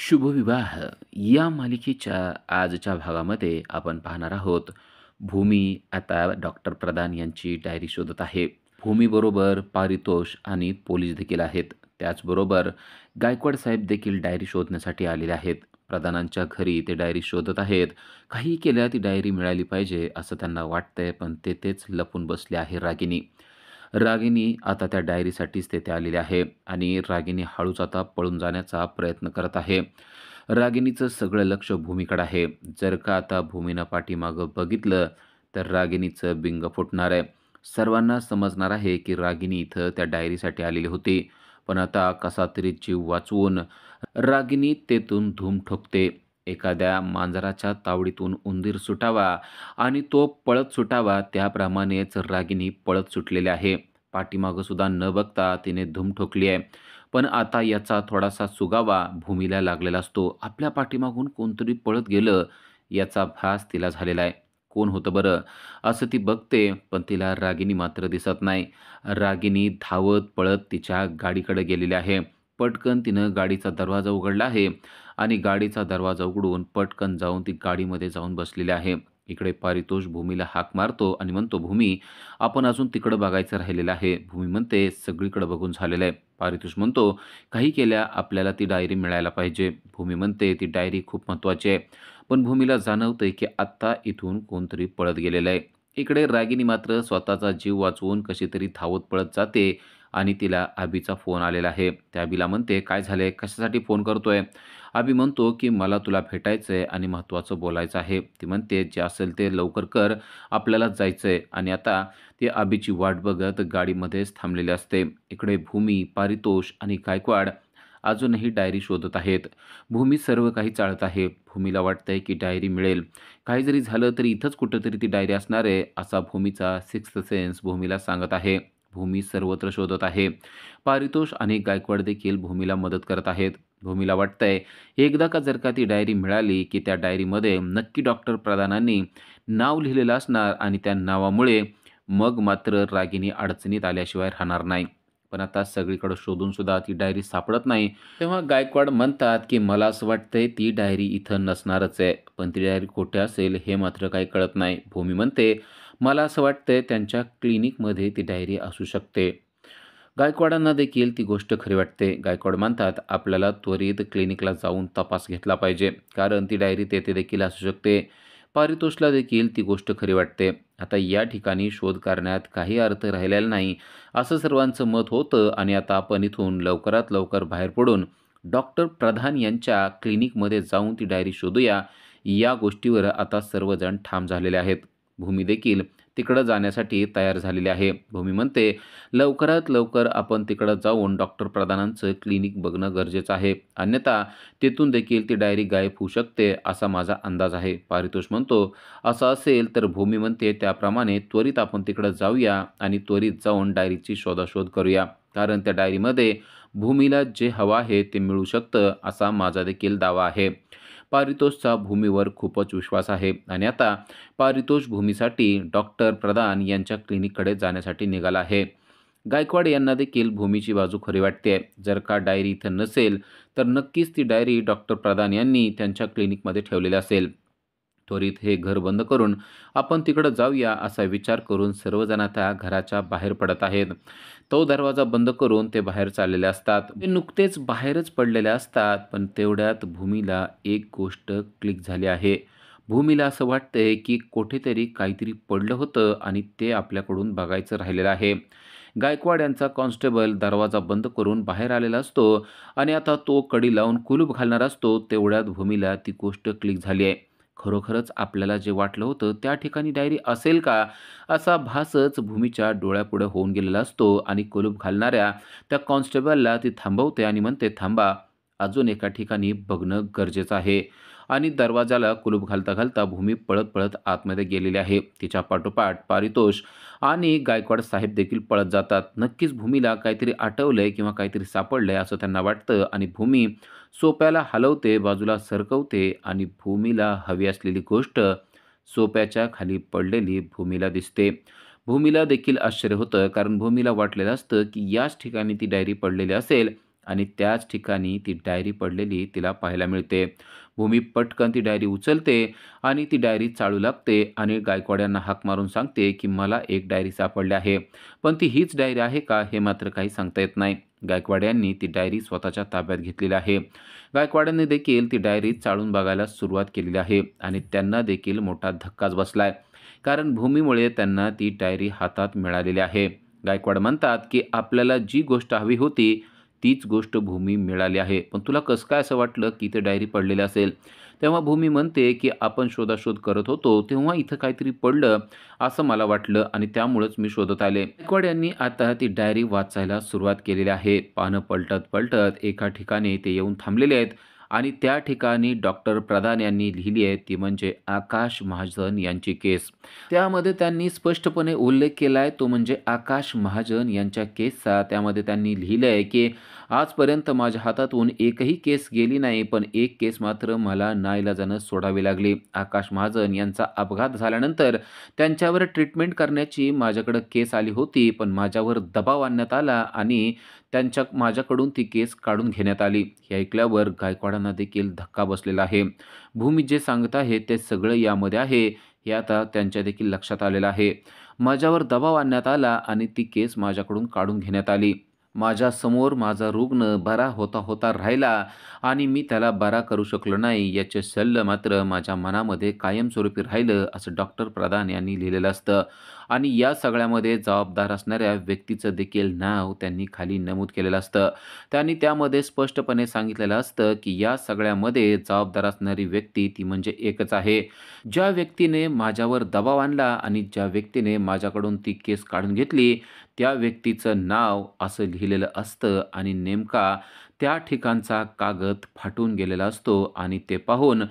शुभविवाह या मालिकेच्या आजच्या भागामध्ये आपण पाहणार आहोत. भूमी आता डॉक्टर प्रधान यांची डायरी शोधत आहे. भूमीबरोबर पारितोष आणि पोलीस देखील आहेत. त्याचबरोबर गायकवाड साहेब देखील डायरी शोधण्यासाठी आलेले आहेत. प्रधानांच्या घरी ते डायरी शोधत आहेत. काही केल्या ती डायरी मिळाली पाहिजे असं त्यांना वाटतंय, पण तेथेच लपून बसले आहे रागिनी. रागिनी आता त्या डायरीसाठीच तेथे आलेली आहे आणि रागिनी हळूच आता पळून जाण्याचा प्रयत्न करत आहे. रागिनीचं सगळं लक्ष भूमीकडे आहे. जर का आता भूमीनं पाठीमागं बघितलं तर रागिनीचं बिंग फुटणार आहे. सर्वांना समजणार आहे की रागिनी इथं त्या डायरीसाठी आलेली होती. पण आता कसा तरी जीव वाचवून रागिनी तेथून धूम ठोकते. एखाद्या मांजराच्या तावडीतून उंदीर सुटावा आणि तो पळत सुटावा त्याप्रमाणेच रागिनी पळत सुटलेली आहे. पाठीमागं सुद्धा न बघता तिने धूम ठोकली आहे. पण आता याचा थोडासा सुगावा भूमीला लागलेला असतो. आपल्या पाठीमागून कोणतरी पळत गेलं याचा भास तिला झालेला आहे. कोण होतं बरं? असं ती बघते, पण तिला रागिनी मात्र दिसत नाही. रागिनी धावत पळत तिच्या गाडीकडे गेलेली आहे. पटकन तिनं गाडीचा दरवाजा उघडला आहे आणि गाडीचा दरवाजा उघडून पटकन जाऊन ती गाडीमध्ये जाऊन बसलेली आहे. इकडे पारितोष भूमीला हाक मारतो आणि म्हणतो, "भूमी, आपण अजून तिकडं बघायचं राहिलेलं आहे." भूमी म्हणते, "सगळीकडे बघून झालेलं आहे." पारितोष म्हणतो, "काही केल्या आपल्याला ती डायरी मिळायला पाहिजे." भूमी म्हणते, "ती डायरी खूप महत्त्वाची आहे." पण भूमीला जाणवतंय की आत्ता इथून कोणतरी पळत गेलेलं आहे. इकडे रागिनी मात्र स्वतःचा जीव वाचवून कशी तरी धावत पळत जाते आणि तिला अभिचा फोन आलेला आहे. त्या अभिला म्हणते, "काय झालंय? कशासाठी फोन करतोय?" अभि म्हणतो, की "मला तुला भेटायचं आहे आणि महत्त्वाचं बोलायचं आहे." ती म्हणते, "जे असेल ते लवकर कर, आपल्याला जायचं आहे." आणि आता ती अभिची वाट बघत गाडीमध्येच थांबलेली असते. इकडे भूमी, पारितोष आणि गायकवाड अजूनही डायरी शोधत आहेत. भूमी सर्व काही चाळत आहे. भूमीला वाटतंय की डायरी मिळेल. काही जरी झालं तरी इथंच कुठेतरी ती डायरी असणार आहे, असा भूमीचा सिक्स्थ सेन्स भूमीला सांगत आहे. भूमी सर्वत्र शोधत आहे. पारितोष आणि गायकवाड देखील भूमीला मदत करत आहेत. भूमीला वाटतंय एकदा का जर का ती डायरी मिळाली की त्या डायरीमध्ये नक्की डॉक्टर प्रधानांनी नाव लिहिलेलं असणार आणि त्या नावामुळे मग मात्र रागिनी अडचणीत आल्याशिवाय राहणार नाही. पण आता सगळीकडे शोधून सुद्धा ती डायरी सापडत नाही. तेव्हा गायकवाड म्हणतात की "मला असं वाटतंय ती डायरी इथं नसणारच आहे." पण ती डायरी कुठे असेल हे मात्र काही कळत नाही. भूमी म्हणते, "मला असं वाटतंय त्यांच्या क्लिनिकमध्ये ती डायरी असू शकते." गायकवाडांना देखील ती गोष्ट खरी वाटते. गायकवाड म्हणतात, "आपल्याला त्वरित क्लिनिकला जाऊन तपास घेतला पाहिजे, कारण ती डायरी तेथे देखील असू शकते." पारितोषला देखील ती गोष्ट खरी वाटते. आता या ठिकाणी शोध करण्यात काही अर्थ राहिलेला नाही, असं सर्वांचं मत होतं आणि आता आपण इथून लवकरात लवकर बाहेर पडून डॉक्टर प्रधान यांच्या क्लिनिकमध्ये जाऊन ती डायरी शोधूया, या गोष्टीवर आता सर्वजण ठाम झालेले आहेत. भूमी देखील तिकडं जाण्यासाठी तयार झालेली आहे. भूमी म्हणते, "लवकरात लवकर आपण तिकडं जाऊन डॉक्टर प्रधानांचं क्लिनिक बघणं गरजेचं आहे. अन्यथा तिथून देखील ती डायरी गायब होऊ शकते, असा माझा अंदाज आहे." पारितोष म्हणतो, "असं असेल तर भूमी म्हणते त्याप्रमाणे त्वरित आपण तिकडं जाऊया आणि त्वरित जाऊन डायरीची शोधाशोध करूया. कारण त्या डायरीमध्ये भूमीला जे हवं आहे ते मिळू शकतं, असा माझा देखील दावा आहे." पारितोषचा भूमीवर खूपच विश्वास आहे आणि आता पारितोष भूमीसाठी डॉक्टर प्रधान यांच्या क्लिनिककडे जाण्यासाठी निघाला आहे. गायकवाड यांना देखील भूमीची बाजू खरी वाटते. जर का डायरी इथं नसेल तर नक्कीच ती डायरी डॉक्टर प्रधान यांनी त्यांच्या क्लिनिकमध्ये ठेवलेली असेल. त्वरित हे घर बंद करून आपण तिकडं जाऊया असा विचार करून सर्वजण आता घराच्या बाहेर पडत आहेत. तो दरवाजा बंद करून ते बाहेर चाललेले असतात. ते नुकतेच बाहेरच पडलेले असतात, पण तेवढ्यात भूमीला एक गोष्ट क्लिक झाली आहे. भूमीला असं वाटतंय की कुठेतरी काहीतरी पडलं होतं आणि ते आपल्याकडून बघायचं राहिलेलं आहे. गायकवाड यांचा कॉन्स्टेबल दरवाजा बंद करून बाहेर आलेला असतो आणि आता तो कडी लावून कुलूप घालणार असतो. तेवढ्यात भूमीला ती गोष्ट क्लिक झाली आहे. खरोखरच आपल्याला जे वाटलं होतं त्या ठिकाणी डायरी असेल का? असा भासच भूमीच्या डोळ्यापुढे होऊन गेलेला असतो आणि कुलूप घालणाऱ्या त्या कॉन्स्टेबलला ती थांबवते आणि म्हणते, "थांबा, अजून एका ठिकाणी बघणं गरजेचं आहे." आणि दरवाजाला कुलूप घालता घालता भूमी पळत पळत आतमध्ये गेलेली आहे. तिच्या पाठोपाठ पारितोष आणि गायकवाड साहेब देखील पळत जातात. नक्कीच भूमीला काहीतरी आठवलंय किंवा काहीतरी सापडलंय असं त्यांना वाटतं आणि भूमी सोप्याला हलवते, बाजूला सरकवते आणि भूमीला हवी असलेली गोष्ट सोप्याच्या खाली पडलेली भूमीला दिसते. भूमीला देखील आश्चर्य होतं, कारण भूमीला वाटलेलं असतं की याच ठिकाणी ती डायरी पडलेली असेल आणि त्याच ठिकाणी ती डायरी पडलेली तिला पाहायला मिळते. भूमी पटकन ती डायरी उचलते आणि ती डायरी चाळू लागते आणि गायकवाड हाक मारून सांगते, की "मला एक डायरी सापडली आहे." पण ती हीच डायरी आहे का हे मात्र काही सांगता येत नाही. गायकवाड ती डायरी स्वतःच्या ताब्यात घेतलेली आहे. गायकवाडांनी देखील ती डायरी चाळून बघायला सुरुवात केलेली आहे आणि त्यांना देखील मोठा धक्काच बसलाय. कारण भूमीमुळे त्यांना ती डायरी हातात मिळालेली आहे. गायकवाड म्हणतात, की "आपल्याला जी गोष्ट हवी होती, तीच गोष्ट भूमी मिळाली आहे. पण तुला कसं काय असं वाटलं, की इथे डायरी पडलेली असेल?" तेव्हा भूमी म्हणते, की "आपण शोधाशोध करत होतो, तेव्हा इथं काहीतरी पडलं असं मला वाटलं आणि त्यामुळेच मी शोधत आले." गायकवाड आता ती डायरी वाचायला सुरुवात केलेली आहे. पानं पलटत-पलटत एका ठिकाणी ते येऊन थांबलेले आहेत आणि त्या ठिकाणी डॉक्टर प्रधान यांनी लिहिली आहे, ती म्हणजे आकाश महाजन यांची केस. त्यामध्ये त्यांनी स्पष्टपणे उल्लेख केला आहे, तो म्हणजे आकाश महाजन यांच्या केसचा. त्यामध्ये त्यांनी लिहिलं आहे, की आजपर्यंत माझ्या हातातून एकही केस गेली नाही, पण एक केस मात्र मला नाईलाजानं सोडावी लागली. आकाश महाजन यांचा अपघात झाल्यानंतर त्यांच्यावर ट्रीटमेंट करण्याची माझ्याकडं केस आली होती, पण माझ्यावर दबाव आणण्यात आला आणि माझ्याकडून ती केस काढून घेण्यात आली. हे ऐकल्यावर गायकवाडांना देखील धक्का बसलेला आहे. भूमी जे सांगत आहे ते सगळं यामध्ये आहे, हे आता त्यांच्या देखील लक्षात आलेलं आहे. माझ्यावर दबाव आणण्यात आला आणि ती केस माझ्याकडून काढून घेण्यात आली. माझ्यासमोर माझा रुग्ण बरा होता होता राहिला आणि मी त्याला बरा करू शकलो नाही, याचे शल्य मात्र माझ्या मनामध्ये कायमस्वरूपी राहिलं, असं डॉक्टर प्रधान यांनी लिहिलेलं असतं. आणि या सगळ्यामध्ये जबाबदार असणाऱ्या व्यक्तीचं देखील नाव त्यांनी खाली नमूद केलेलं असतं. त्यांनी त्यामध्ये स्पष्टपणे सांगितलेलं असतं, की या सगळ्यामध्ये जबाबदार असणारी व्यक्ती ती म्हणजे एकच आहे. ज्या व्यक्तीने माझ्यावर दबाव आणला आणि ज्या व्यक्तीने माझ्याकडून ती केस काढून घेतली, त्या व्यक्तीचं नाव असं लिहिलेलं असतं आणि नेमका त्या ठिकाणचा कागद फाटून गेलेला असतो आणि ते पाहून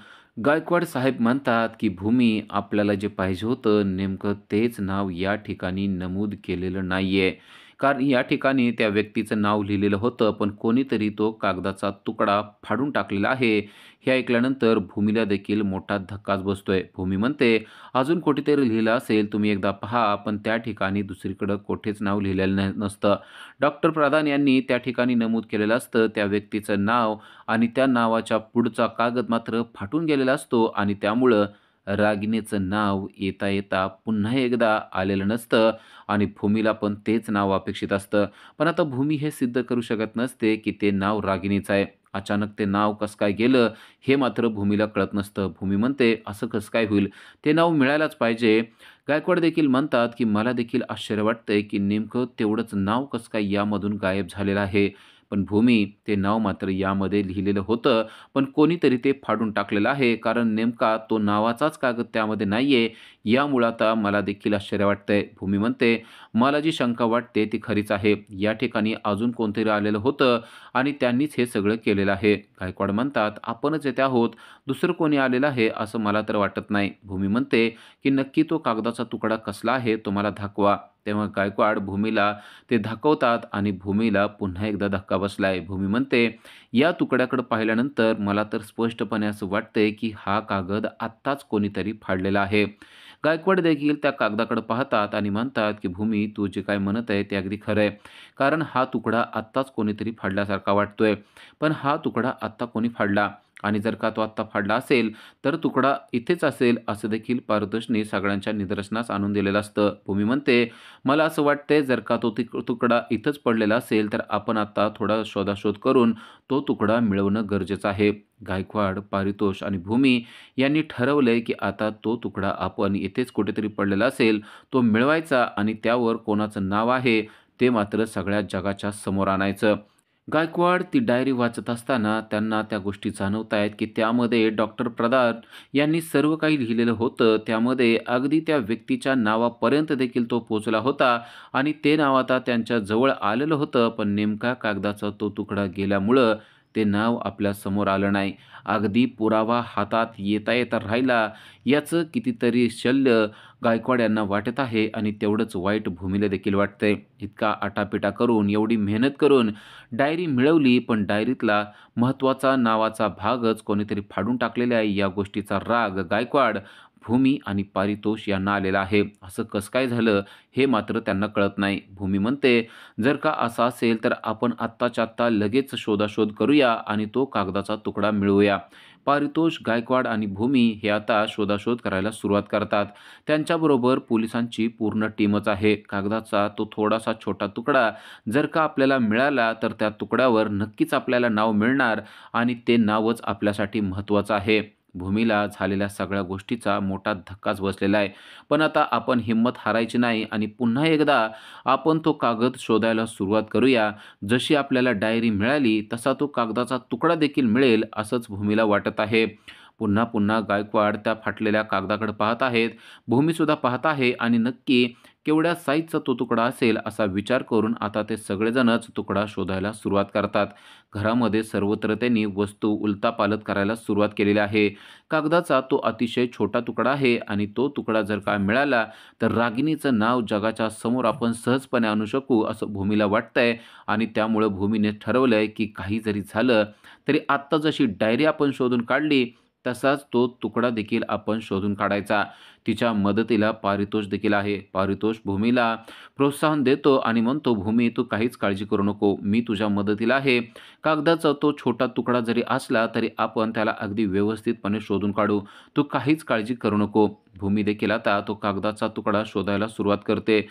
गायकवाड साहेब म्हणतात, की "भूमी, आपल्याला जे पाहिजे होतं नेमकं तेच नाव या ठिकाणी नमूद केलेलं नाहीये." कारण या ठिकाणी त्या व्यक्तीचं नाव लिहिलेलं होतं, पण कोणीतरी तो कागदाचा तुकडा फाडून टाकलेला आहे. हे ऐकल्यानंतर भूमीला देखील मोठा धक्काच बसतोय. भूमी म्हणते, "अजून कुठेतरी लिहिलं असेल, तुम्ही एकदा पहा." पण त्या ठिकाणी दुसरीकडं कुठेच नाव लिहिलेलं नसतं. डॉक्टर प्रधान यांनी त्या ठिकाणी नमूद केलेलं असतं त्या व्यक्तीचं नाव आणि त्या नावाच्या पुढचा कागद मात्र फाटून गेलेला असतो आणि त्यामुळं रागिणीचं नाव येता येता पुन्हा एकदा आलेलं नसतं आणि भूमीला पण तेच नाव अपेक्षित असतं. पण आता भूमी हे सिद्ध करू शकत नसते, की ते नाव रागिणीचं आहे. अचानक ते नाव कसं काय गेलं, हे मात्र भूमीला कळत नसतं. भूमी म्हणते, "असं कसं काय होईल? ते नाव मिळायलाच पाहिजे." गायकवाड देखील म्हणतात, की "मला देखील आश्चर्य वाटतंय, की नेमकं तेवढंच नाव कसं काय यामधून गायब झालेलं आहे." पण भूमी, ते नाव मात्र यामध्ये लिहिलेलं होतं, पण कोणीतरी ते फाडून टाकलेलं आहे. कारण नेमका तो नावाचाच कागद त्यामध्ये नाहीये. यामुळं आता मला देखील आश्चर्य वाटतंय. भूमी म्हणते, "मला जी शंका वाटते ती खरीच आहे. या ठिकाणी अजून कोणतरी आलेलं होतं आणि त्यांनीच हे सगळं केलेलं आहे." गायकवाड म्हणतात, "आपणच येथे आहोत. दुसरं कोणी आलेलं आहे असं मला तर वाटत नाही." भूमी म्हणते, की "नक्की तो कागदाचा तुकडा कसला आहे तो मला दाखवा." तेव्हा गायकवाड भूमीला ते दाखवतात आणि भूमीला पुन्हा एकदा धक्का बसलाय. भूमी म्हणते, "या तुकड्याकडे पाहिल्यानंतर मला तर स्पष्टपणे असं वाटतंय, की हा कागद आत्ताच कोणीतरी फाडलेला आहे." गायकवाड देखील त्या कागदाकडे पाहतात आणि म्हणतात, की "भूमी, तू जे काही म्हणत आहे ते अगदी खरं आहे. कारण हा तुकडा आत्ताच कोणीतरी फाडल्यासारखा वाटतोय. पण हा तुकडा आत्ता कोणी फाडला आणि जर का तो आत्ता फाडला असेल, तर तुकडा इथेच असेल असं देखील पारदर्शनी सगळ्यांच्या निदर्शनास आणून दिलेलं असतं." भूमी म्हणते, "मला असं वाटतंय जर का तो तुकडा इथंच पडलेला असेल, तर आपण आता थोडा शोधाशोध करून तो तुकडा मिळवणं गरजेचं आहे." गायकवाड, पारितोष आणि भूमी यांनी ठरवलंय, की आता तो तुकडा आपण इथेच कुठेतरी पडलेला असेल, तो मिळवायचा आणि त्यावर कोणाचं नाव आहे ते मात्र सगळ्या जगाच्या समोर आणायचं. गायकवाड ती डायरी वाचत असताना त्यांना त्या गोष्टी जाणवतायत, की त्यामध्ये डॉक्टर प्रधान यांनी सर्व काही लिहिलेलं होतं. त्यामध्ये अगदी त्या व्यक्तीच्या नावापर्यंत देखील तो पोहोचला होता आणि ते नाव आता त्यांच्या जवळ आलेलं होतं. पण नेमका कागदाचा तो तुकडा गेल्यामुळं ते नाव आपल्या समोर आलं नाही. अगदी पुरावा हातात येता येता राहिला, याचं कितीतरी शल्य गायकवाड यांना वाटत आहे आणि तेवढंच वाईट भूमीला देखील वाटतंय. इतका आटापिटा करून, एवढी मेहनत करून डायरी मिळवली, पण डायरीतला महत्त्वाचा नावाचा भागच कोणीतरी फाडून टाकलेला आहे. या गोष्टीचा राग गायकवाड, भूमी आणि पारितोष यांना आलेला आहे. असं कसं काय झालं हे मात्र त्यांना कळत नाही. भूमी म्हणते, "जर का असं असेल तर आपण आत्ताच्या आत्ता लगेच शोधाशोध करूया आणि तो कागदाचा तुकडा मिळवूया." पारितोष, गायकवाड आणि भूमी हे आता शोधाशोध करायला सुरुवात करतात. त्यांच्याबरोबर पोलिसांची पूर्ण टीमच आहे. कागदाचा तो थोडासा छोटा तुकडा जर का आपल्याला मिळाला तर त्या तुकड्यावर नक्कीच आपल्याला नाव मिळणार आणि ते नावच आपल्यासाठी महत्त्वाचं आहे. भूमीला झालेल्या सगळ्या गोष्टीचा मोठा धक्काच बसलेला आहे. पण आता आपण हिंमत हारायची नाही आणि पुन्हा एकदा आपण तो कागद शोधायला सुरुवात करूया. जशी आपल्याला डायरी मिळाली तसा तो कागदाचा तुकडा देखील मिळेल असंच भूमीला वाटत आहे. पुन्हा पुन्हा गायकवाड त्या फाटलेल्या कागदाकडे पाहत आहेत. भूमीसुद्धा पाहत आहे आणि नक्की केवढ्या साईजचा तो तुकडा असेल असा विचार करून आता ते सगळेजणच तुकडा शोधायला सुरुवात करतात. घरामध्ये सर्वत्र त्यांनी वस्तू उलथापालथ करायला सुरुवात केलेली आहे. कागदाचा तो अतिशय छोटा तुकडा आहे आणि तो तुकडा जर का मिळाला तर रागिणीचं नाव जगाच्या समोर आपण सहजपणे आणू शकू असं भूमीला वाटतंय आणि त्यामुळं भूमीने ठरवलंय की काही जरी झालं तरी आत्ता जशी डायरी आपण शोधून काढली तसाच तो तुकडा देखील आपण शोधून काढायचा. तिच्या मदतीला पारितोष देखील आहे. पारितोष भूमीला प्रोत्साहन देतो आणि म्हणतो, "भूमी, तू काहीच काळजी करू नको. मी तुझ्या मदतीला आहे. कागदाचा तो छोटा तुकडा जरी असला तरी आपण त्याला अगदी व्यवस्थितपणे शोधून काढू. तू काहीच काळजी करू नको." भूमी देखील आता तो कागदाचा तुकडा शोधायला सुरुवात करते.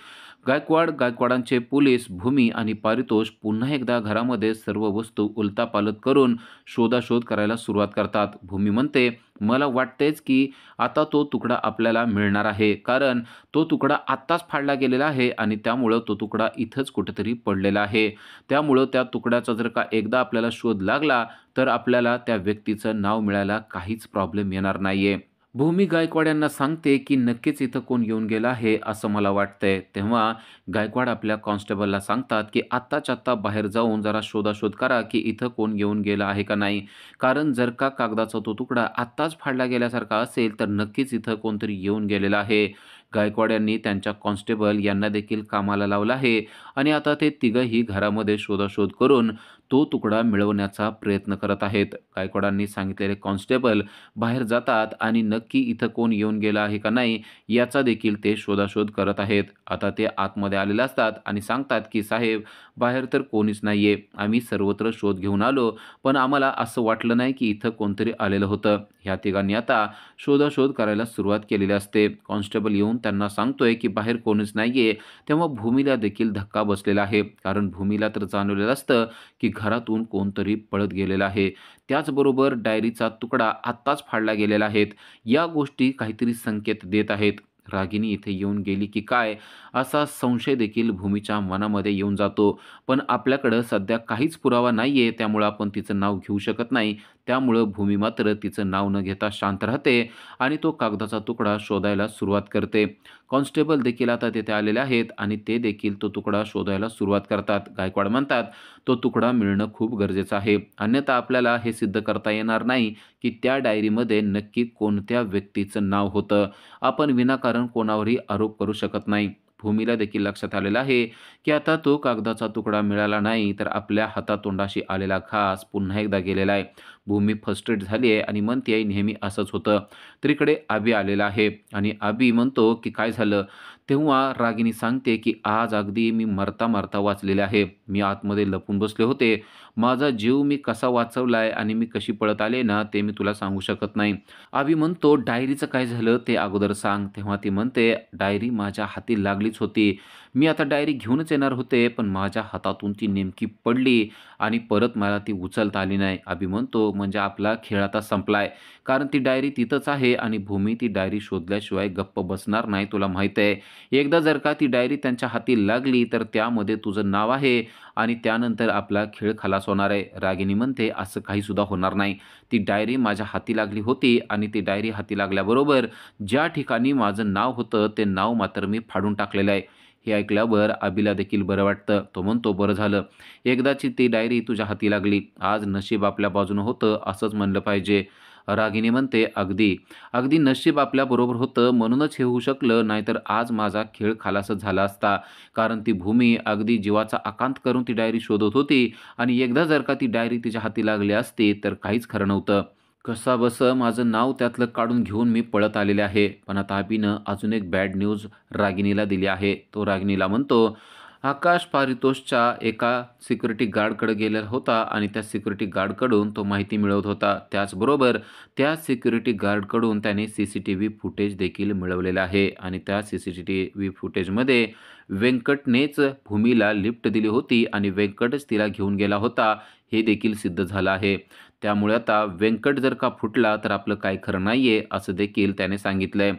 गायकवाडांचे पोलीस, भूमी आणि पारितोष पुन्हा एकदा घरामध्ये सर्व वस्तू उलथापालथ करून शोधाशोध करायला सुरुवात करतात. भूमी म्हणते, "मला वाटतेच की आता तो तुकडा आपल्याला मिळणार आहे. कारण तो तुकडा आत्ताच फाडला गेलेला आहे आणि त्यामुळं तो तुकडा इथंच कुठेतरी पडलेला आहे. त्यामुळं त्या तुकड्याचा जर का एकदा आपल्याला शोध लागला तर आपल्याला त्या व्यक्तीचं नाव मिळायला काहीच प्रॉब्लेम येणार नाहीये." भूमी गायकवाड यांना सांगते की नक्कीच इथं कोण येऊन गेलं आहे असं मला वाटतंय. तेव्हा गायकवाड आपल्या कॉन्स्टेबलला सांगतात की आत्ताच्या आत्ता बाहेर जाऊन जरा शोधाशोध करा की इथं कोण येऊन गेलं आहे का नाही. कारण जर का कागदाचा तो तुकडा आत्ताच फाडला गेल्यासारखा असेल तर नक्कीच इथं कोणतरी येऊन गेलेलं आहे. गायकवाड यांनी त्यांच्या कॉन्स्टेबल यांना देखील कामाला लावलं आहे आणि आता ते तिघंही घरामध्ये शोधाशोध करून तो तुकडा मिळवण्याचा प्रयत्न करत आहेत. गायकवाडांनी सांगितलेले कॉन्स्टेबल बाहेर जातात आणि नक्की इथं कोण येऊन गेलं आहे का नाही याचा देखील ते शोधाशोध करत आहेत. आता ते आतमध्ये आलेले असतात आणि सांगतात की "साहेब, बाहेर तर कोणीच नाहीये. आम्ही सर्वत्र शोध घेऊन आलो, पण आम्हाला असं वाटलं नाही की इथं कोणतरी आलेलं होतं." ह्या तिघांनी आता शोधाशोध करायला सुरुवात केलेली असते. कॉन्स्टेबल येऊन त्यांना सांगतोय की बाहेर कोणीच नाहीये. तेव्हा भूमीला देखील धक्का बसलेला आहे. कारण भूमीला तर जाणवलेलं असतं की घरातून कोणतरी पळत गेलेलं आहे. त्याचबरोबर डायरीचा तुकडा आत्ताच फाडला गेलेला आहे. या गोष्टी काहीतरी संकेत देत आहेत. रागिनी इथे येऊन गेली की काय असा संशय देखील भूमीच्या मनामध्ये येऊन जातो. पण आपल्याकडं सध्या काहीच पुरावा नाहीये त्यामुळं आपण तिचं नाव घेऊ शकत नाही. त्यामुळं भूमी मात्र तिचं नाव न घेता शांत राहते आणि तो कागदाचा तुकडा शोधायला सुरुवात करते. कॉन्स्टेबल देखील आता तिथे आलेले आहेत आणि ते देखील तो तुकडा शोधायला सुरुवात करतात. गायकवाड म्हणतात, "तो तुकडा मिळणं खूप गरजेचं आहे. अन्यथा आपल्याला हे सिद्ध करता येणार नाही की त्या डायरीमध्ये नक्की कोणत्या व्यक्तीचं नाव होतं. आपण विनाकारण कोणावरही आरोप करू शकत नाही." भूमीला देखील लक्षात आलेलं आहे की आता तो कागदाचा तुकडा मिळाला नाही तर आपल्या हातातोंडाशी आलेला घास पुन्हा एकदा गेलेला आहे. भूमी फ्रस्ट्रेट झाली आहे आणि म्हणते, "नेहमी असंच होतं." तर इकडे अभि आलेला आहे आणि अभि म्हणतो की "काय झालं?" तेव्हा रागिनी सांगते की "आज अगदी मी मरता मरता वाचलेले आहे. मी आतमध्ये लपून बसले होते. माझा जीव मी कसा वाचवलाय आणि मी कशी पळत आले ना ते मी तुला सांगू शकत नाही." अभि म्हणतो, "डायरीचं काय झालं ते अगोदर सांग." तेव्हा ती म्हणते, "डायरी माझ्या हाती लागलीच होती. मी आता डायरी घेऊनच येणार होते, पण माझ्या हातातून ती नेमकी पडली आणि परत मला ती उचलता आली नाही." अभि म्हणतो, "म्हणजे आपला खेळ आता संपलाय. कारण ती डायरी तिथंच आहे आणि भूमी ती डायरी शोधल्याशिवाय गप्प बसणार नाही तुला माहीत आहे. एकदा जर का ती डायरी त्यांच्या हाती लागली तर त्यामध्ये तुझं नाव आहे आणि त्यानंतर आपला खेळ खलास होणार आहे." रागिनी म्हणते, "असं काहीसुद्धा होणार नाही. ती डायरी माझ्या हाती लागली होती आणि ती डायरी हाती लागल्याबरोबर ज्या ठिकाणी माझं नाव होतं ते नाव मात्र मी फाडून टाकलेलं आहे." हे ऐकल्यावर अभिला देखील बरं वाटतं. तो म्हणतो, "बरं झालं. एकदाची ती डायरी तुझ्या हाती लागली. आज नशीब आपल्या बाजूनं होतं असंच म्हणलं पाहिजे." रागिनी म्हणते, "अगदी, अगदी नशीब आपल्याबरोबर होतं म्हणूनच हे होऊ शकलं, नाहीतर आज माझा खेळ खालासच झाला असता. कारण ती भूमी अगदी जीवाचा आकांत करून ती डायरी शोधत होती आणि एकदा जर का ती डायरी तिच्या हाती लागली असती तर काहीच खरं नव्हतं." कसाबसं माझं नाव त्यातलं काढून घेऊन मी पळत आलेले आहे. पण आता अभिनं अजून एक बॅड न्यूज रागिणीला दिली आहे. तो रागिणीला म्हणतो, "आकाश पारितोषच्या एका सिक्युरिटी गार्डकडे गेलेला होता आणि त्या सिक्युरिटी गार्डकडून तो माहिती मिळवत होता. त्याचबरोबर त्या सिक्युरिटी गार्डकडून त्याने सीसीटीव्ही फुटेज देखील मिळवलेलं आहे आणि त्या सीसीटीव्ही फुटेजमध्ये व्यंकटनेच भूमीला लिफ्ट दिली होती आणि व्यंकटच तिला घेऊन गेला होता, हे देखील सिद्ध झालं आहे. त्यामुळे आता व्यंकट जर का फुटला तर आपलं काही खरं नाहीये, असं देखील त्याने सांगितलंय.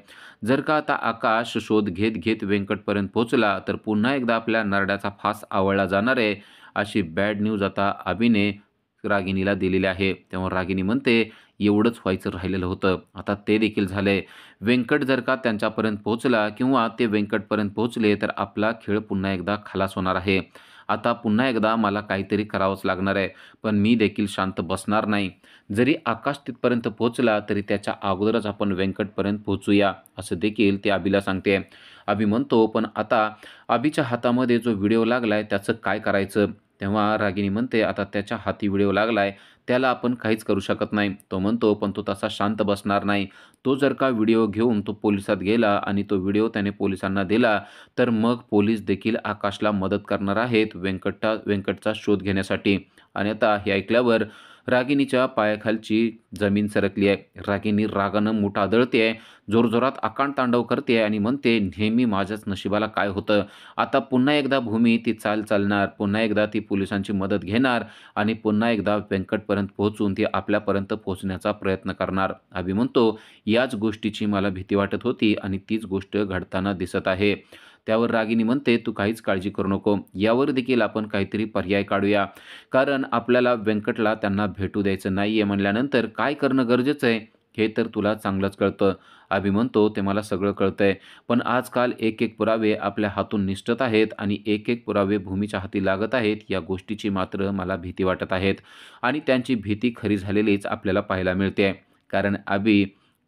जर का आता आकाश शोध घेत घेत व्यंकटपर्यंत पोहोचला तर पुन्हा एकदा आपल्या नरड्याचा फास आवळला जाणार आहे, अशी बॅड न्यूज आता अभिने रागिणीला दिलेली आहे. तेव्हा रागिणी म्हणते, एवढंच व्हायचं राहिलेलं होतं, आता ते देखील झालंय. व्यंकट जर का त्यांच्यापर्यंत पोहोचला किंवा ते व्यंकटपर्यंत पोहोचले तर आपला खेळ पुन्हा एकदा खलास होणार आहे. आता पुन्हा एकदा मला काहीतरी करावंच लागणार आहे. पण मी देखील शांत बसणार नाही. जरी आकाश तिथपर्यंत पोहोचला तरी त्याच्या अगोदरच आपण व्यंकटपर्यंत पोहोचूया, असं देखील ते अभिला सांगते. अभि म्हणतो, "पण आता अभिच्या हातामध्ये जो व्हिडिओ लागलाय त्याचं काय करायचं?" तेव्हा रागिणी म्हणते, "आता त्याच्या हाती व्हिडिओ लागलाय, त्याला आपण काहीच करू शकत नाही." तो म्हणतो, "पण तो तसा शांत बसणार नाही. तो जर का व्हिडिओ घेऊन तो पोलिसात गेला आणि तो व्हिडिओ त्याने पोलिसांना दिला, तर मग पोलीस देखील आकाशला मदत करणार आहेत व्यंकटचा शोध घेण्यासाठी." आणि आता हे ऐकल्यावर रागिणीच्या पायाखालची जमीन सरकली आहे. रागिणी रागानं मूठ आदळतेय, जोरजोरात आकांडतांडव करते आणि म्हणते, "नेहमी माझ्याच नशिबाला काय होतं? आता पुन्हा एकदा भूमी ती चाल चालणार, पुन्हा एकदा ती पोलिसांची मदत घेणार आणि पुन्हा एकदा व्यंकटपर्यंत पोहोचून ती आपल्यापर्यंत पोहोचण्याचा प्रयत्न करणार." अभि म्हणतो, "याच गोष्टीची मला भीती वाटत होती आणि तीच गोष्ट घडताना दिसत आहे." त्यावर रागिणी म्हणते, "तू काहीच काळजी करू नको. यावर देखील आपण काहीतरी पर्याय काढूया. कारण आपल्याला व्यंकटला त्यांना भेटू द्यायचं नाहीये म्हणल्यानंतर काय करणं गरजेचं आहे, हे तर तुला चांगलंच कळतं." अभि म्हणतो, "ते मला सगळं कळतंय. पण आजकाल एक-एक पुरावे आपल्या हातून निसटत आहेत आणि एक-एक पुरावे भूमीच्या हाती लागत आहेत. या गोष्टीची मात्र मला भीती वाटत आहेत." आणि त्यांची भीती खरी झालेलीच आपल्याला पाहायला मिळते. कारण अभि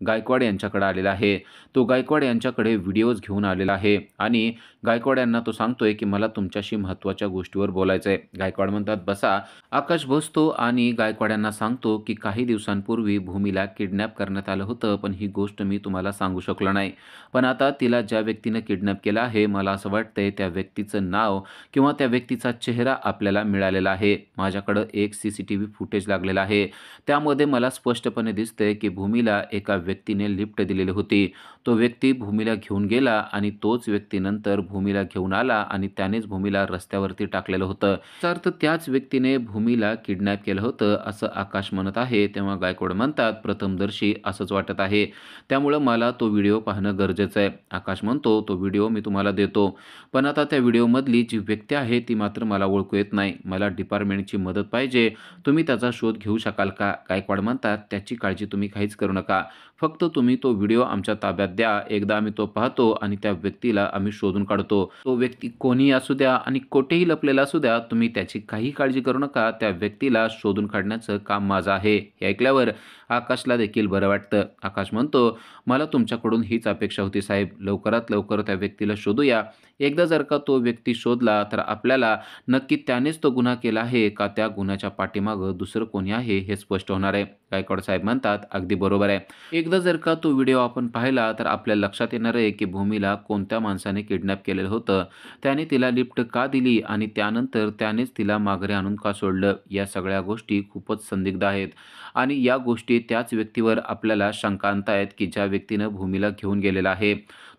गायकवाड यांच्याकडे आलेला आहे. तो गायकवाड यांच्याकडे व्हिडिओज घेऊन आलेला आहे आणि गायकवाड यांना तो सांगतोय, की "मला तुमच्याशी महत्त्वाच्या गोष्टीवर बोलायचं आहे." गायकवाड म्हणतात, "बसा." आकाश बसतो आणि गायकवाड यांना सांगतो, की "काही दिवसांपूर्वी भूमीला किडनॅप करण्यात आलं होतं, पण ही गोष्ट मी तुम्हाला सांगू शकलो नाही. पण आता तिला ज्या व्यक्तीनं किडनॅप केलं आहे, मला असं वाटतंय त्या व्यक्तीचं नाव किंवा त्या व्यक्तीचा चेहरा आपल्याला मिळालेला आहे. माझ्याकडं एक सीसीटीव्ही फुटेज लागलेलं आहे. त्यामध्ये मला स्पष्टपणे दिसतंय, की भूमीला एका व्यक्तीने लिफ्ट दिलेली होती. तो व्यक्ती भूमीला घेऊन गेला आणि तोच व्यक्ती नंतर भूमीला घेऊन आला आणि त्यानेच भूमीला रस्त्यावरती टाकलेलं होतं. याचा अर्थ त्याच व्यक्तीने भूमीला किडनॅप केलं होतं, असं आकाश म्हणत आहे. तेव्हा गायकवाड म्हणतात, "प्रथमदर्शी असंच वाटत आहे. त्यामुळं मला तो व्हिडिओ पाहणं गरजेचं आहे." आकाश म्हणतो, "तो व्हिडिओ मी तुम्हाला देतो. पण आता त्या व्हिडिओमधली जी व्यक्ती आहे ती मात्र मला ओळखू येत नाही. मला डिपार्टमेंटची मदत पाहिजे. तुम्ही त्याचा शोध घेऊ शकाल का?" गायकवाड म्हणतात, "त्याची काळजी तुम्ही काहीच करू नका. फक्त तुम्ही तो व्हिडिओ आमच्या ताब्यात द्या. एकदा आम्ही तो पाहतो आणि त्या व्यक्तीला आम्ही शोधून काढतो. तो व्यक्ती कोणीही असू द्या आणि कुठेही लपलेला असू द्या, तुम्ही त्याची काही काळजी करू नका. त्या व्यक्तीला शोधून काढण्याचं काम माझं आहे." हे ऐकल्यावर आकाशला देखील बरं वाटतं. आकाश म्हणतो, "मला तुमच्याकडून हीच अपेक्षा होती साहेब. लवकरात लवकर त्या व्यक्तीला शोधूया. एकदा जर का तो व्यक्ती शोधला तर आपल्याला नक्की त्यानेच तो गुन्हा केला आहे का त्या गुन्ह्याच्या पाठीमागं दुसरं कोणी आहे हे स्पष्ट होणार आहे." गायकवाड साहेब म्हणतात, "अगदी बरोबर आहे. एकदा जर का तो व्हिडिओ आपण पाहिला तर आपल्या लक्षात येणार आहे की भूमीला कोणत्या माणसाने किडनॅप केलेलं होतं, त्याने तिला लिफ्ट का दिली आणि त्यानंतर त्यानेच तिला माघारी आणून का सोडलं. या सगळ्या गोष्टी खूपच संदिग्ध आहेत आणि या गोष्टी त्याच व्यक्तीवर आपल्याला शंका आणतायत की ज्या व्यक्तीनं भूमीला घेऊन गेलेला आहे.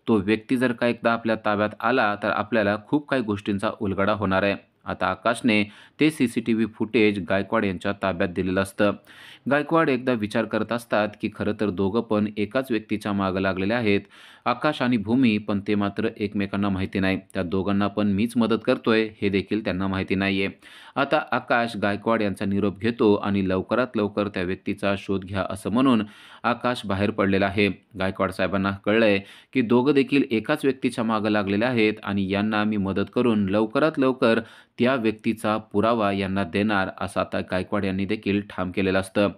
तो व्यक्ती जर का एकदा आपल्या ताब्यात आला तर आपल्याला खूप काही गोष्टींचा उलगडा होणार आहे." आता आकाशने ते सीसीटीव्ही फुटेज गायकवाड यांच्या ताब्यात दिलेलं असतं. गायकवाड एकदा विचार करत असतात, की खरं तर दोघं पण एकाच व्यक्तीच्या मागं लागलेले आहेत. आकाश आणि भूमी, पण ते मात्र एकमेकांना माहिती नाही. त्या दोघांना पण मीच मदत करतोय हे देखील त्यांना माहिती नाहीये. आता आकाश गायकवाड यांचा निरोप घेतो आणि लवकरात लवकर त्या व्यक्तीचा शोध घ्या असं म्हणून आकाश बाहेर पडलेला आहे. गायकवाड साहेबांना कळलंय, की दोघं देखील एकाच व्यक्तीच्या मागं लागलेले आहेत आणि यांना आम्ही मदत करून लवकरात लवकर त्या व्यक्तीचा पुरावा यांना देणार, असं आता गायकवाड यांनी देखील ठाम केलेलं असतं.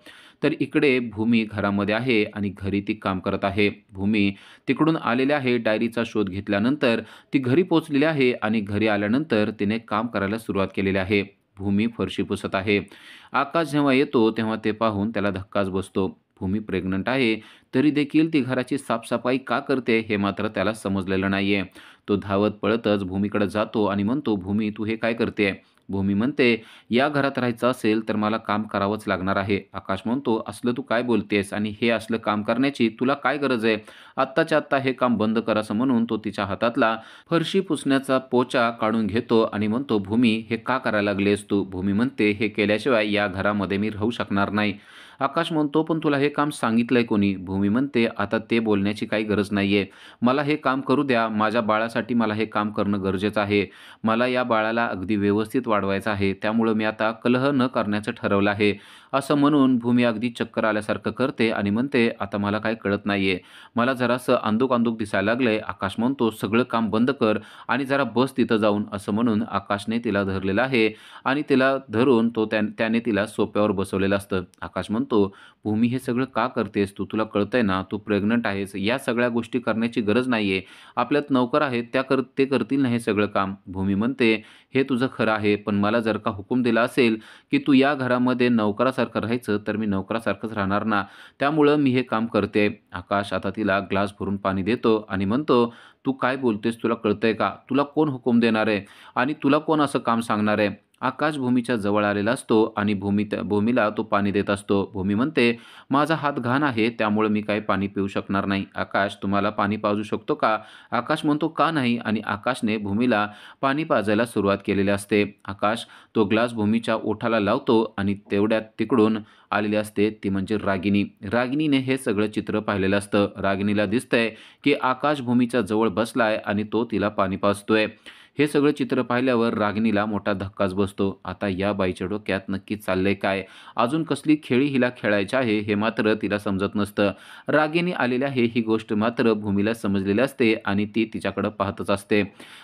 तर इकडे भूमी घरामध्ये आहे आणि घरी ती काम करत आहे. भूमी तिकडून आलेली आहे. डायरीचा शोध घेतल्यानंतर ती घरी पोहोचलेली आहे आणि घरी आल्यानंतर तिने काम करायला सुरुवात केलेली आहे. भूमी फरशी पुसत आहे. आकाश जेव्हा येतो तेव्हा ते पाहून त्याला धक्काच बसतो. भूमी प्रेग्नंट आहे, तरी देखील ती घराची साफसफाई का करते हे मात्र त्याला समजलेलं नाहीये. तो धावत पळतच भूमीकडे जातो आणि म्हणतो, "भूमी, तू हे काय करतेय?" भूमी म्हणते, "या घरात राहायचं असेल तर मला काम करावंच लागणार आहे." आकाश म्हणतो, "असलं तू काय बोलतेस आणि हे असलं काम करण्याची तुला काय गरज आहे? आत्ताच्या आत्ता हे काम बंद कर." असं म्हणून तो तिच्या हातातला फरशी पुसण्याचा पोचा काढून घेतो आणि म्हणतो, "भूमी, हे का करायला लागलीस तू?" भूमी म्हणते, "हे केल्याशिवाय या घरामध्ये मी राहू शकणार नाही." आकाश म्हणतो, "पण तुला हे काम सांगितलंय कोणी?" भूमी म्हणते, "आता ते बोलण्याची काही गरज नाहीये. मला हे काम करू द्या. माझ्या बाळासाठी मला हे काम करणं गरजेचं आहे. मला या बाळाला अगदी व्यवस्थित वाढवायचं आहे. त्यामुळं मी आता कलह न करण्याचं ठरवलं आहे." असं म्हणून भूमी अगदी चक्कर आल्यासारखं करते आणि म्हणते, "आता मला काही कळत नाहीये. मला जरासं अंधुक-अंधुक दिसायला लागलंय." आकाश म्हणतो, "सगळं काम बंद कर आणि जरा बस तिथं जाऊन." असं म्हणून आकाशने तिला धरलेलं आहे आणि तिला धरून त्याने तिला सोफ्यावर बसवलेलं असतं. आकाश म्हणतो, "भूमी, हे सगळं का करतेस तू? तुला कळतंय ना, तू प्रेग्नंट आहेस. या सगळ्या गोष्टी करण्याची गरज नाहीये. आपल्यात नोकर आहेत, ते करतील ना हे सगळं काम." भूमी म्हणते, "हे तुझं खरं आहे, पण मला जर का हुकूम दिला असेल, की तू या घरामध्ये नोकरासारखं राहायचं, तर मी नोकरासारखंच राहणार ना. त्यामुळं मी हे काम करते." आकाश आता तिला ग्लास भरून पाणी देतो आणि म्हणतो, "तू काय बोलतेस? तुला कळतंय का? तुला कोण हुकूम देणार आहे? आणि तुला कोण असं काम सांगणार आहे?" आकाश भूमीच्या जवळ आलेला असतो आणि भूमीला तो पाणी देत असतो. भूमी म्हणते, "माझा हात घाण आहे, त्यामुळे मी काही पाणी पिऊ शकणार नाही. आकाश, तुम्हाला पाणी पाजू शकतो का?" आकाश म्हणतो, "का नाही?" आणि आकाशने भूमीला पाणी पाजायला सुरुवात केलेली असते. आकाश तो ग्लास भूमीच्या ओठाला लावतो आणि तेवढ्यात तिकडून आलेली असते ती म्हणजे रागिनी. रागिनीने हे सगळं चित्र पाहिलेलं असतं. रागिनीला दिसतंय, की आकाश भूमीच्या जवळ बसलाय आणि तो तिला पाणी पाजतोय. हे सगळं चित्र पाहिल्यावर रागिनीला मोठा धक्काच बसतो. आता या बाईच्या डोक्यात नक्की चाललंय काय? अजून कसली खेळी हिला खेळायची आहे हे मात्र तिला समजत नसतं. रागिनी आलेली आहे ही गोष्ट मात्र भूमीला समजलेली असते आणि ती तिच्याकडं पाहतच असते.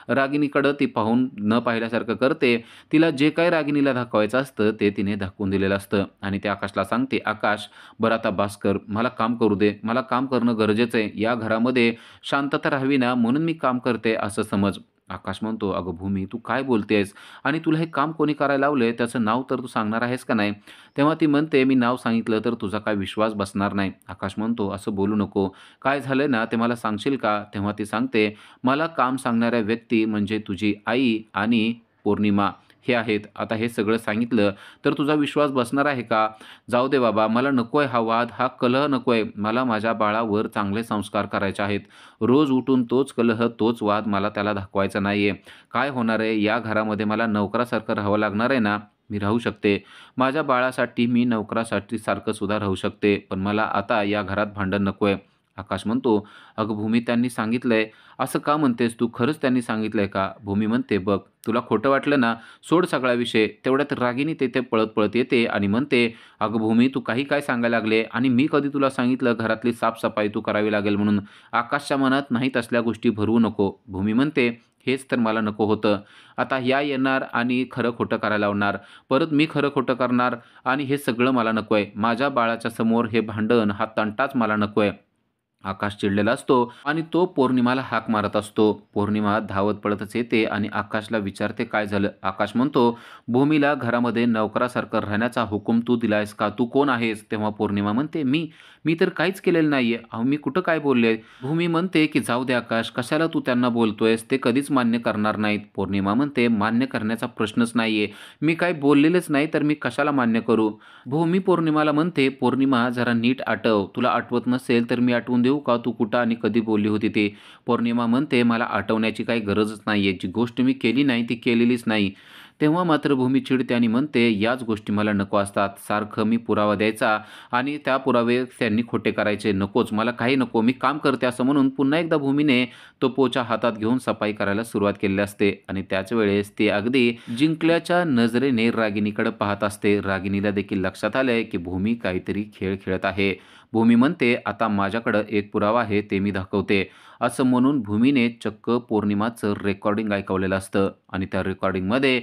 रागिनीकडं ती पाहून न पाहिल्यासारखं करते. तिला जे काही रागिनीला दाखवायचं असतं ते तिने दाखवून दिलेलं असतं आणि ते आकाशला सांगते, "आकाश, बरं आता बास कर. मला काम करू दे. मला काम करणं गरजेचं आहे. या घरामध्ये शांतता राहावी ना म्हणून मी काम करते असं समज." आकाश म्हणतो, "अगं भूमी, तू काय बोलतेस? आणि तुला हे काम कोणी करायला लावलंय त्याचं नाव तर तू सांगणार आहेस का नाही?" तेव्हा ती म्हणते, "मी नाव सांगितलं तर तुझा काय विश्वास बसणार नाही." आकाश म्हणतो, "असं बोलू नको. काय झालंय ना ते मला सांगशील का?" तेव्हा ती सांगते, "मला काम सांगणाऱ्या व्यक्ती म्हणजे तुझी आई आणि पौर्णिमा हे आहेत. आता हे सगळं सांगितलं तर तुझा विश्वास बसणार आहे का? जाऊ दे बाबा, मला नकोय हा वाद, हा कलह नकोय. मला माझ्या बाळावर चांगले संस्कार करायचे आहेत. रोज उठून तोच कलह, तोच वाद मला त्याला दाखवायचा नाहीये. काय होणार आहे, या घरामध्ये मला नोकरासारखं राहावं लागणार आहे ना, मी राहू शकते. माझ्या बाळासाठी मी नोकरासाठी सारखं सुद्धा राहू शकते. पण मला आता या घरात भांडण नकोय." आकाश म्हणतो, "अगं भूमी, त्यांनी सांगितलंय." "असं का म्हणतेस तू? खरंच त्यांनी सांगितलंय का?" भूमी म्हणते, "बघ, तुला खोटं वाटलं ना, सोड सगळा विषय." तेवढ्यात रागिनी तिथे पळत-पळत येते आणि म्हणते, "अगं भूमी, तू काही काय सांगायला लागले आणि मी कधी तुला सांगितलं घरातली साफ-सफाई तू करावी लागेल म्हणून? आकाशच्या मनात नाही तसल्या गोष्टी भरवू नको." भूमी म्हणते, "हेच तर मला नको होतं. आता ह्या येणार आणि खरं-खोटं करायला लावणार. परत मी खरं-खोटं करणार आणि हे सगळं मला नकोय. माझ्या बाळाच्या समोर हे भांडण, हा तंटाच मला नकोय." आकाश चिडलेला असतो आणि तो पौर्णिमाला हाक मारत असतो. पौर्णिमा धावत पळतच येते आणि आकाशला विचारते, "काय झालं?" आकाश म्हणतो, "भूमीला घरामध्ये नोकरासारखं राहण्याचा हुकूम तू दिलायस का? तू कोण आहेस?" तेव्हा पौर्णिमा म्हणते, "मी तर काहीच केलेलं नाहीये. अहो, मी कुठं काय बोलले?" भूमी म्हणते, की "जाऊ दे आकाश, कशाला तू त्यांना बोलतोयस? ते कधीच मान्य करणार नाहीत." पौर्णिमा म्हणते, "मान्य करण्याचा प्रश्नच नाहीये. मी काही बोललेलेच नाही तर मी कशाला मान्य करू?" भूमी पौर्णिमाला म्हणते, "पौर्णिमा, जरा नीट आठव. तुला आठवत नसेल तर मी आठवून देऊ का तू कुठं आणि कधी बोलली होती ते?" पौर्णिमा म्हणते, "मला आठवण्याची काही गरजच नाहीये. जी गोष्ट मी केली नाही ती केलेलीच नाही." तेव्हा मात्र भूमी चिडते आणि म्हणते, "याच गोष्टी मला नको असतात. सारखं मी पुरावा द्यायचा आणि त्या पुरावे त्यांनी खोटे करायचे. नकोच, मला काही नको. मी काम करते." असं म्हणून पुन्हा एकदा भूमीने तो पोचा हातात घेऊन सफाई करायला सुरुवात केलेली असते आणि त्याच वेळेस ती अगदी जिंकल्याच्या नजरेने रागिनीकडे पाहत असते. रागिनीला देखील लक्षात आलंय, की भूमी काहीतरी खेळ खेळत आहे. भूमी म्हणते, "आता माझ्याकडं एक पुरावा आहे ते मी दाखवते." असं म्हणून भूमीने चक्क पौर्णिमाचं रेकॉर्डिंग ऐकवलेलं असतं आणि त्या रेकॉर्डिंगमध्ये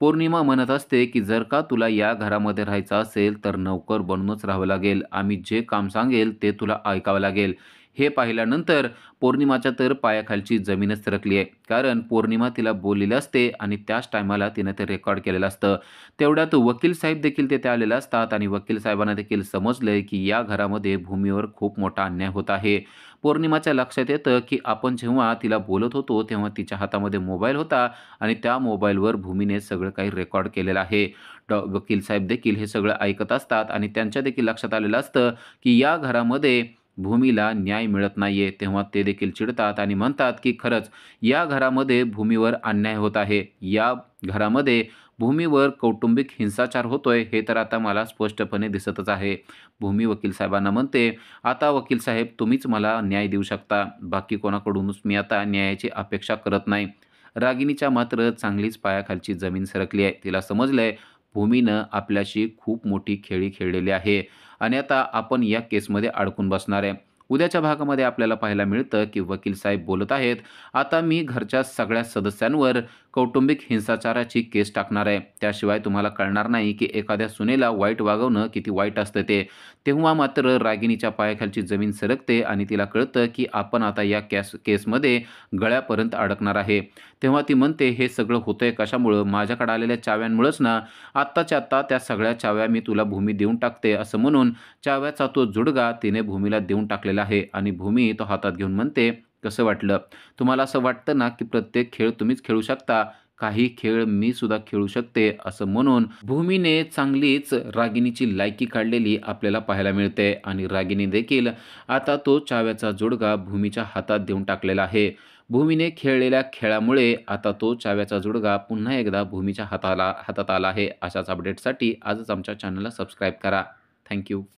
पौर्णिमा म्हणत असते, की "जर का तुला या घरामध्ये राहायचं असेल तर नोकर बनूनच राहावं लागेल. आम्ही जे काम सांगेल ते तुला ऐकावं लागेल." हे पाहिल्यानंतर पौर्णिमाच्या तर पायाखालची जमीनच सरकली आहे. कारण पौर्णिमा तिला बोललेली असते आणि त्याच टायमाला तिनं ते रेकॉर्ड केलेलं असतं. तेवढ्यात वकील साहेब देखील तिथे आलेले असतात आणि वकील साहेबांना देखील समजलंय, की या घरामध्ये भूमीवर खूप मोठा अन्याय होत आहे. पौर्णिमाच्या लक्षात येतं, की आपण जेव्हा तिला बोलत होतो, तेव्हा तिच्या हातामध्ये मोबाईल होता आणि त्या मोबाईलवर भूमीने सगळं काही रेकॉर्ड केलेलं आहे. वकील साहेब देखील हे सगळं ऐकत असतात आणि त्यांच्या देखील लक्षात आलेलं असतं, की या घरामध्ये भूमीला न्याय मिळत नाहीये. तेव्हा ते देखील चिडतात आणि म्हणतात, की खरंच या घरामध्ये भूमीवर अन्याय होत आहे. या घरामध्ये भूमीवर कौटुंबिक हिंसाचार होतोय, हे तर आता मला स्पष्टपणे दिसतच आहे. भूमी वकील साहेबांना म्हणते, "आता वकील साहेब तुम्हीच मला न्याय देऊ शकता. बाकी कोणाकडूनच मी आता न्यायाची अपेक्षा करत नाही." रागिणीच्या मात्र चांगलीच पायाखालची जमीन सरकली आहे. तिला समजलंय भूमीनं आपल्याशी खूप मोठी खेळी खेळलेली आहे आणि आता आपण या केसमध्ये अडकून बसणार आहे. उद्याच्या भागामध्ये आपल्याला पाहायला मिळतं, की वकील साहेब बोलत आहेत, "आता मी घरच्या सगळ्या सदस्यांवर कौटुंबिक हिंसाचाराची केस टाकणार आहे. त्याशिवाय तुम्हाला कळणार नाही, की एखाद्या सुनेला वाईट वागवणं किती वाईट असतं ते." तेव्हा मात्र रागिणीच्या पायाखालची जमीन सरकते आणि तिला कळतं, की आपण आता या केसमध्ये गळ्यापर्यंत अडकणार आहे. तेव्हा ती म्हणते, "हे सगळं होतंय कशामुळं? माझ्याकडे आलेल्या चाव्यांमुळंच ना. आत्ताच्या आत्ता त्या सगळ्या चाव्या मी तुला भूमी देऊन टाकते." असं म्हणून चाव्याचा तो जुडगा तिने भूमीला देऊन टाकलेला आहे आणि भूमी तो हातात घेऊन म्हणते, "कसं वाटलं? तुम्हाला असं वाटतं ना, की प्रत्येक खेळ तुम्हीच खेळू शकता? काही खेळ मी सुद्धा खेळू शकते." असं म्हणून भूमीने चांगलीच रागिणीची लायकी काढलेली आपल्याला पाहायला मिळते आणि रागिणी देखील आता तो चाव्याचा जुडगा भूमीच्या हातात देऊन टाकलेला आहे. भूमीने खेळलेल्या खेळामुळे आता तो चाव्याचा जुडगा पुन्हा एकदा भूमीच्या हातात आला आहे. अशाच अपडेटसाठी आजच आमच्या चॅनलला सबस्क्राईब करा. थँक